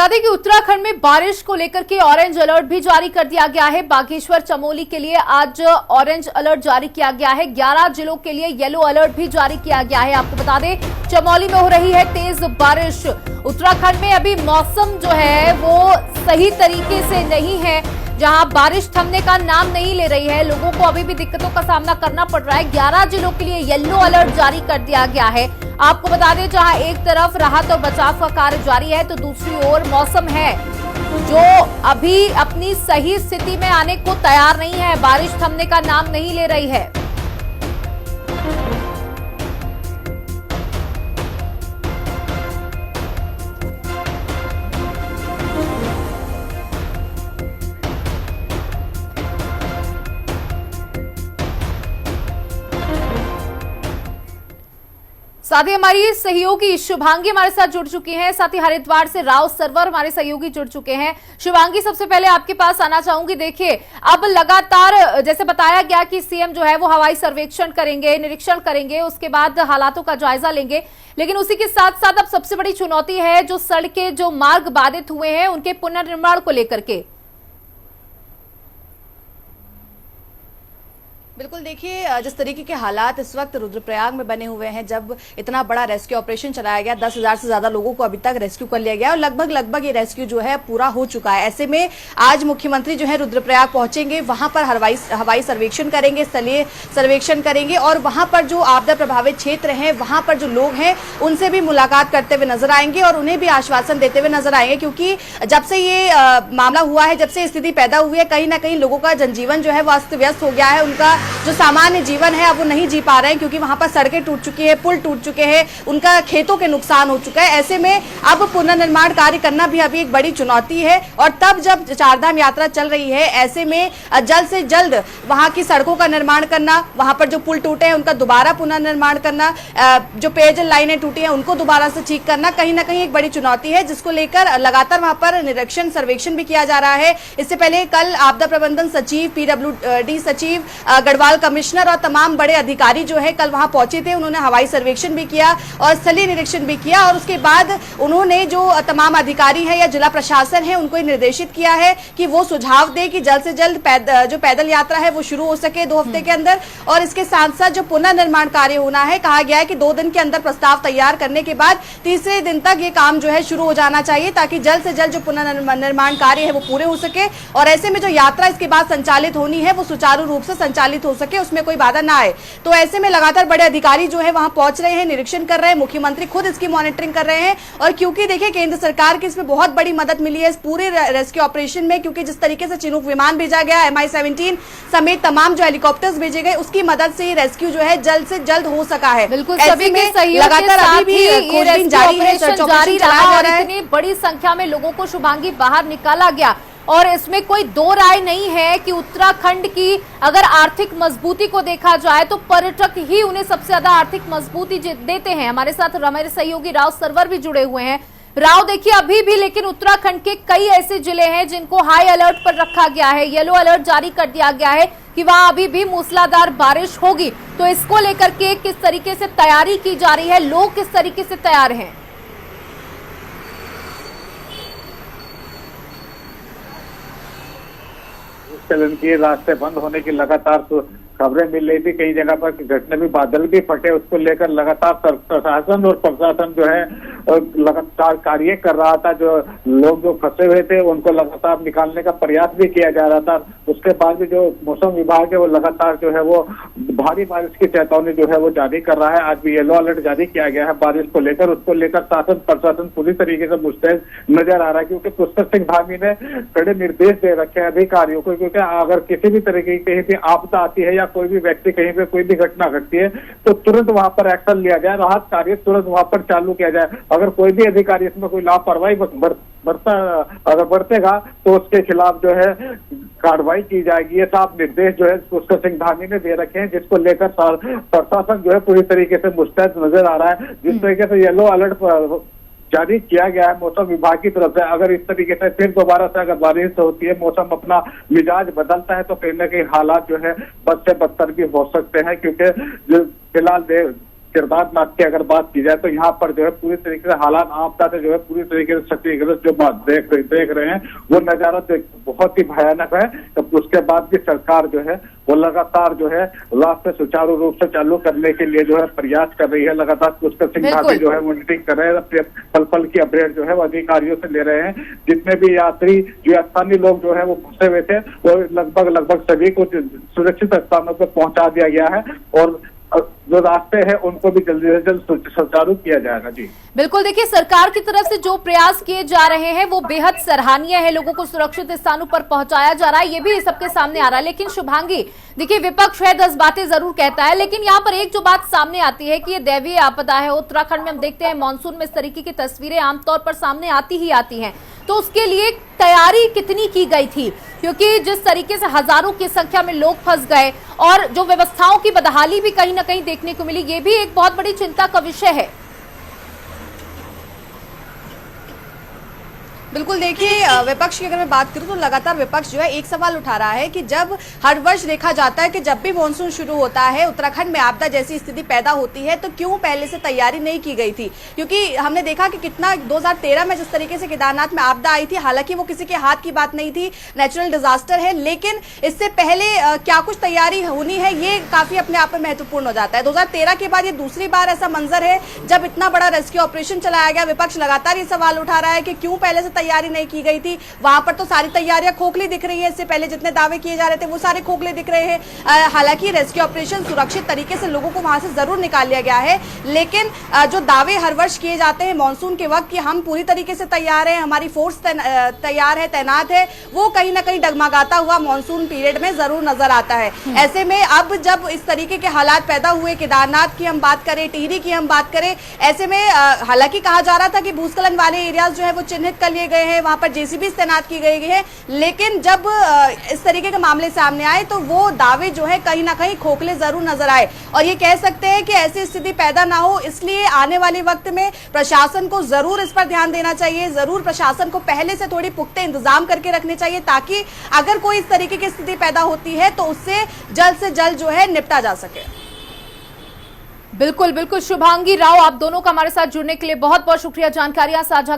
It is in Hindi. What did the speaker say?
बता दें कि उत्तराखंड में बारिश को लेकर के ऑरेंज अलर्ट भी जारी कर दिया गया है। बागेश्वर चमोली के लिए आज ऑरेंज अलर्ट जारी किया गया है। 11 जिलों के लिए येलो अलर्ट भी जारी किया गया है। आपको बता दें चमोली में हो रही है तेज बारिश। उत्तराखंड में अभी मौसम जो है वो सही तरीके से नहीं है, जहां बारिश थमने का नाम नहीं ले रही है। लोगों को अभी भी दिक्कतों का सामना करना पड़ रहा है। 11 जिलों के लिए येलो अलर्ट जारी कर दिया गया है। आपको बता दें जहां एक तरफ राहत और बचाव का कार्य जारी है, तो दूसरी ओर मौसम है जो अभी अपनी सही स्थिति में आने को तैयार नहीं है। बारिश थमने का नाम नहीं ले रही है। साथ ही हमारी सहयोगी शुभांगी हमारे साथ जुड़ चुकी हैं। साथ ही हरिद्वार से राव सरवर हमारे सहयोगी जुड़ चुके हैं। शुभांगी, सबसे पहले आपके पास आना चाहूंगी। देखिए, अब लगातार जैसे बताया गया कि सीएम जो है वो हवाई सर्वेक्षण करेंगे, निरीक्षण करेंगे, उसके बाद हालातों का जायजा लेंगे। लेकिन उसी के साथ साथ अब सबसे बड़ी चुनौती है जो सड़कें, जो मार्ग बाधित हुए हैं, उनके पुनर्निर्माण को लेकर के। बिल्कुल, देखिए जिस तरीके के हालात इस वक्त रुद्रप्रयाग में बने हुए हैं, जब इतना बड़ा रेस्क्यू ऑपरेशन चलाया गया, 10,000 से ज्यादा लोगों को अभी तक रेस्क्यू कर लिया गया और लगभग ये रेस्क्यू जो है पूरा हो चुका है। ऐसे में आज मुख्यमंत्री जो है रुद्रप्रयाग पहुंचेंगे, वहां पर हवाई सर्वेक्षण करेंगे, स्थलीय सर्वेक्षण करेंगे और वहां पर जो आपदा प्रभावित क्षेत्र हैं, वहां पर जो लोग हैं उनसे भी मुलाकात करते हुए नजर आएंगे और उन्हें भी आश्वासन देते हुए नजर आएंगे। क्योंकि जब से ये मामला हुआ है, जब से स्थिति पैदा हुई है, कहीं ना कहीं लोगों का जनजीवन जो है वो अस्त व्यस्त हो गया है। उनका जो सामान्य जीवन है अब वो नहीं जी पा रहे हैं, क्योंकि वहां पर सड़कें टूट चुकी है, पुल टूट चुके हैं, उनका खेतों के नुकसान हो चुका है। ऐसे में अब पुनर्निर्माण कार्य करना भी अभी एक बड़ी चुनौती है। और तब जब चारधाम यात्रा चल रही है, ऐसे में जल्द से जल्द वहां की सड़कों का निर्माण करना, वहां पर जो पुल टूटे हैं उनका दोबारा पुनर्निर्माण करना, जो पेयजल लाइनें टूटी हैं उनको दोबारा से ठीक करना कहीं ना कहीं एक बड़ी चुनौती है, जिसको लेकर लगातार वहां पर निरीक्षण सर्वेक्षण भी किया जा रहा है। इससे पहले कल आपदा प्रबंधन सचिव, PWD सचिव, गढ़वाल कमिश्नर और तमाम बड़े अधिकारी जो है कल वहां पहुंचे थे। उन्होंने हवाई सर्वेक्षण भी किया और स्थलीय निरीक्षण भी किया और उसके बाद उन्होंने जो तमाम अधिकारी हैं या जिला प्रशासन है उनको निर्देशित किया है कि वो सुझाव दे कि जल्द से जल्द जो पैदल यात्रा है वो शुरू हो सके 2 हफ्ते के अंदर। और इसके साथ साथ जो पुनर्निर्माण कार्य होना है, कहा गया है कि 2 दिन के अंदर प्रस्ताव तैयार करने के बाद तीसरे दिन तक ये काम जो है शुरू हो जाना चाहिए, ताकि जल्द से जल्द जो पुनर्निर्माण कार्य है वो पूरे हो सके और ऐसे में जो यात्रा इसके बाद संचालित होनी है वो सुचारू रूप से संचालित हो सके, उसमें कोई बाधा ना आए। तो ऐसे में लगातार बड़े अधिकारी जो है वहां पहुंच रहे हैं, निरीक्षण कर रहे हैं, मुख्यमंत्री खुद इसकी मॉनिटरिंग कर रहे हैं। और क्योंकि देखिए केंद्र सरकार की इसमें बहुत बड़ी मदद मिली है इस पूरे रेस्क्यू ऑपरेशन में, क्योंकि जिस तरीके से चिनूक विमान भेजा गया, MI-17 समेत तमाम जो हेलीकॉप्टर्स भेजे गए, उसकी मदद से ये रेस्क्यू जो है जल्द से जल्द हो सका है। बिल्कुल, सभी के सहयोग लगातार अभी भी खोजबीन जारी है, सर्च ऑपरेशन चलाया जा रहा है। इतनी बड़ी संख्या में लोगों को शुभांगी बाहर निकाला गया और इसमें कोई दो राय नहीं है कि उत्तराखंड की अगर आर्थिक मजबूती को देखा जाए तो पर्यटक ही उन्हें सबसे ज्यादा आर्थिक मजबूती देते हैं। हमारे साथ हमारे सहयोगी राव सरवर भी जुड़े हुए हैं। राव, देखिए अभी भी लेकिन उत्तराखंड के कई ऐसे जिले हैं जिनको हाई अलर्ट पर रखा गया है, येलो अलर्ट जारी कर दिया गया है कि वहां अभी भी मूसलाधार बारिश होगी। तो इसको लेकर के किस तरीके से तैयारी की जा रही है, लोग किस तरीके से तैयार हैं? चलन के रास्ते बंद होने की लगातार खबरें मिल रही थी। कई जगह पर घटने में बादल भी फटे, उसको लेकर लगातार प्रशासन और प्रशासन जो है लगातार कार्य कर रहा था। जो लोग जो फंसे हुए थे उनको लगातार निकालने का प्रयास भी किया जा रहा था। उसके बाद भी जो मौसम विभाग है वो लगातार जो है वो भारी बारिश की चेतावनी जो है वो जारी कर रहा है। आज भी येलो अलर्ट जारी किया गया है बारिश को लेकर। उसको लेकर शासन प्रशासन पूरी तरीके से मुस्तैद नजर आ रहा है, क्योंकि पुष्कर सिंह धामी ने कड़े निर्देश दे रखे हैं अधिकारियों को, क्योंकि अगर किसी भी तरीके की कहीं भी आपदा आती है या कोई भी व्यक्ति कहीं पे कोई भी घटना घटती है तो तुरंत वहां पर एक्शन लिया जाए, राहत कार्य तुरंत वहां पर चालू किया जाए। अगर कोई भी अधिकारी इसमें कोई लापरवाही बरतेगा तो उसके खिलाफ जो है कार्रवाई की जाएगी। ये साफ निर्देश जो है पुष्कर सिंह धामी ने दे रखे हैं, जिसको लेकर प्रशासन जो है पूरी तरीके से मुस्तैद नजर आ रहा है। जिस तरीके से येलो अलर्ट जारी किया गया है मौसम विभाग की तरफ से, अगर इस तरीके से फिर दोबारा से अगर बारिश होती है, मौसम अपना मिजाज बदलता है तो कहीं ना कहीं हालात जो है बद से बदतर भी हो सकते हैं। क्योंकि जो फिलहाल केदारनाथ की अगर बात की जाए तो यहाँ पर जो है पूरी तरीके से हालात आपदा से जो है पूरी तरीके से क्षतिग्रस्त जो बात देख रहे हैं वो नजारा बहुत ही भयानक है। तो उसके बाद भी सरकार जो है वो लगातार जो है रास्ते सुचारू रूप से चालू करने के लिए जो है प्रयास कर रही है। लगातार पुष्कर सिंह धामी जो है मॉनिटरिंग कर रहे हैं, पल पल की अपडेट जो है वो अधिकारियों से ले रहे हैं। जितने भी यात्री जो स्थानीय लोग जो है वो फंसे हुए थे वो लगभग सभी को सुरक्षित स्थानों पर पहुंचा दिया गया है और जो रास्ते हैं उनको भी जल्दी से जल्द सुचारू किया जाएगा। जी बिल्कुल, देखिए सरकार की तरफ से जो प्रयास किए जा रहे हैं वो बेहद सराहनीय है। लोगों को सुरक्षित स्थानों पर पहुंचाया जा रहा है, ये भी सबके सामने आ रहा है। लेकिन शुभांगी, देखिए विपक्ष है 10 बातें जरूर कहता है, लेकिन यहाँ पर एक जो बात सामने आती है कि ये दैवीय आपदा है। उत्तराखंड में हम देखते हैं मानसून में इस तरीके की तस्वीरें आमतौर पर सामने आती ही आती हैं, तो उसके लिए तैयारी कितनी की गई थी? क्योंकि जिस तरीके से हजारों की संख्या में लोग फंस गए और जो व्यवस्थाओं की बदहाली भी कहीं ना कहीं देखने को मिली, ये भी एक बहुत बड़ी चिंता का विषय है। बिल्कुल, देखिए विपक्ष की अगर मैं बात करूं तो लगातार विपक्ष जो है एक सवाल उठा रहा है कि जब हर वर्ष देखा जाता है कि जब भी मानसून शुरू होता है उत्तराखंड में आपदा जैसी स्थिति पैदा होती है तो क्यों पहले से तैयारी नहीं की गई थी? क्योंकि हमने देखा कि कितना 2013 में जिस तरीके से केदारनाथ में आपदा आई थी, हालांकि वो किसी के हाथ की बात नहीं थी, नेचुरल डिजास्टर है, लेकिन इससे पहले क्या कुछ तैयारी होनी है ये काफी अपने आप में महत्वपूर्ण हो जाता है। 2013 के बाद ये दूसरी बार ऐसा मंजर है जब इतना बड़ा रेस्क्यू ऑपरेशन चलाया गया। विपक्ष लगातार ये सवाल उठा रहा है कि क्यों पहले से तैयारी नहीं की गई थी। वहां पर तो सारी तैयारियां खोखली दिख रही है, इससे पहले जितने दावे किए जा रहे थे वो सारे खोखले दिख रहे हैं। हालांकि रेस्क्यू ऑपरेशन सुरक्षित तरीके से लोगों को वहां से जरूर निकाल लिया गया है, लेकिन जो दावे हर वर्ष किए जाते हैं मानसून के वक्त कि हम पूरी तरीके से तैयार हैं, हमारी फोर्स तैयार है, तैनात है, वो कहीं ना कहीं डगमगाता हुआ मानसून पीरियड में जरूर नजर आता है। ऐसे में अब जब इस तरीके के हालात पैदा हुए, केदारनाथ की हम बात करें, टिहरी की हम बात करें, ऐसे में हालांकि कहा जा रहा था कि भूस्खलन वाले एरियाज जो है वो चिन्हित कर लिए गए हैं, वहां पर जेसीबी तैनात की गई है, लेकिन जब इस तरीके के मामले सामने आए तो वो दावे जो है कहीं ना कहीं खोखले जरूर नजर आए। और ये कह सकते हैं कि ऐसी स्थिति पैदा ना हो, इसलिए आने वाले वक्त में प्रशासन को जरूर इस पर ध्यान देना चाहिए। जरूर प्रशासन को पहले से थोड़ी पुख्ते इंतजाम करके रखने चाहिए ताकि अगर कोई इस तरीके की स्थिति पैदा होती है तो उससे जल्द से जल्द जो है निपटा जा सके। बिल्कुल बिल्कुल, शुभांगी राव, आप दोनों का हमारे साथ जुड़ने के लिए बहुत बहुत शुक्रिया, जानकारियां साझा